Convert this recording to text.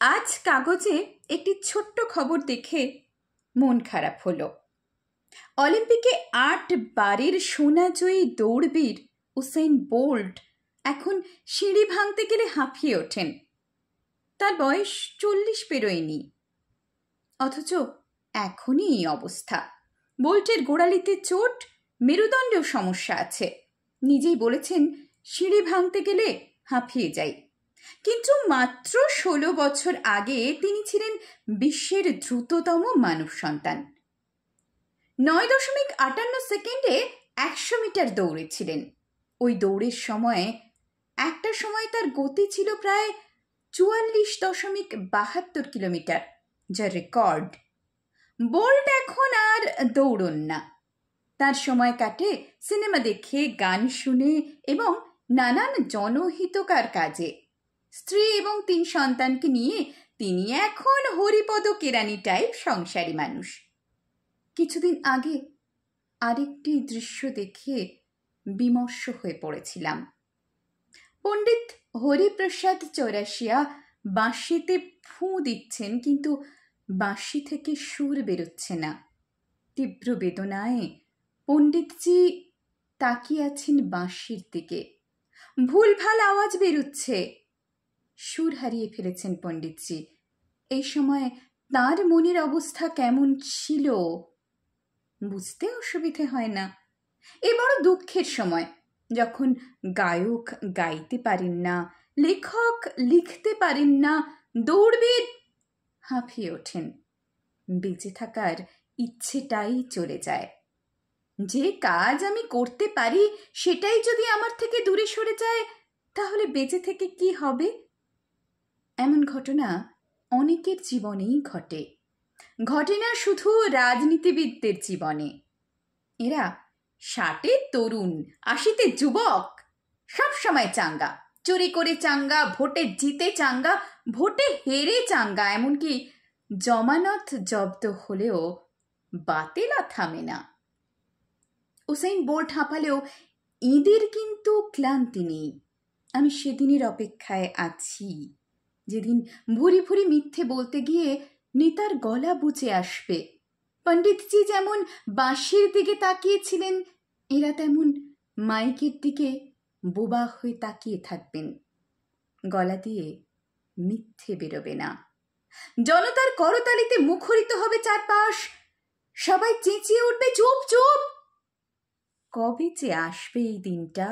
আজ কাগজে একটি ছোট্ট খবর দেখে মন খারাপ হলো। অলিম্পিকে 8 বারের সোনাজয়ী দৌড়বীর উসেইন বোল্ট এখন সিঁড়ি ভাঙতে গেলে হাঁপিয়ে ওঠেন। তার বয়স 40 পেরোয়নি, অথচ এখনই এই অবস্থা। বোল্টের গোড়ালিতে চোট, মেরুদণ্ডেও সমস্যা আছে। নিজেই বলেছেন সিঁড়ি ভাঙতে গেলে হাঁপিয়ে যাই। কিন্তু মাত্র 16 বছর আগে তিনি ছিলেন বিশ্বের দ্রুততম মানব সন্তান। 9.58 সেকেন্ডে 100 মিটার দৌড়েছিলেন। ওই দৌড়ের সময় তার গতি ছিল প্রায় 44.72 কিলোমিটার, যা রেকর্ড। বোল্ট এখন আর দৌড়ন না, তার সময় কাটে সিনেমা দেখে, গান শুনে এবং নানান জনহিতকর কাজে। স্ত্রী এবং 3 সন্তানকে নিয়ে তিনি এখন হরিপদ কেরানি টাইপ সংসারী মানুষ। কিছুদিন আগে আরেকটি দৃশ্য দেখে বিমর্ষ হয়ে পড়েছিলাম। পণ্ডিত হরিপ্রসাদ চৌরাশিয়া বাঁশিতে ফুঁ দিচ্ছেন, কিন্তু বাঁশি থেকে সুর বেরোচ্ছে না। তীব্র বেদনায় পণ্ডিতজি তাকিয়ে আছেন বাঁশির দিকে। ভুলভাল আওয়াজ বেরোচ্ছে। সুর হারিয়ে ফেলেছেন পণ্ডিতজি। এই সময় তার মনের অবস্থা কেমন ছিল বুঝতে অসুবিধে হয় না। এ বড় দুঃখের সময়, যখন গায়ক গাইতে পারেন না, লেখক লিখতে পারেন না, দৌড়বিদ হাঁপিয়ে ওঠেন। বেঁচে থাকার ইচ্ছেটাই চলে যায়। যে কাজ আমি করতে পারি সেটাই যদি আমার থেকে দূরে সরে যায়, তাহলে বেঁচে থেকে কি হবে? এমন ঘটনা অনেকের জীবনেই ঘটে। ঘটে না শুধু রাজনীতিবিদদের জীবনে। এরা 60-এ তরুণ, 80-তে যুবক, সব সময় চাঙ্গা, চুরি করে চাঙ্গা, ভোটে জিতে চাঙ্গা, ভোটে হেরে চাঙ্গা, এমনকি জমানত জব্দ হলেও বাতেলা থামে না। উসেইন বোল্ট হাঁপালেও এদের কিন্তু ক্লান্তি নেই। আমি সেদিনের অপেক্ষায় আছি, যেদিন ভুরি ভুরি মিথ্যে বলতে গিয়ে নেতার গলা বুঝে আসবে। পণ্ডিতজি যেমন বাঁশির দিকে তাকিয়েছিলেন, এরা তেমন মাইকের দিকে বোবা হয়ে তাকিয়ে থাকবেন। গলা দিয়ে মিথ্যে বেরোবে না। জনতার করতালিতে মুখরিত হবে চারপাশ। সবাই চেঁচিয়ে উঠবে, চুপ চুপ। কবে যে আসবে এই দিনটা?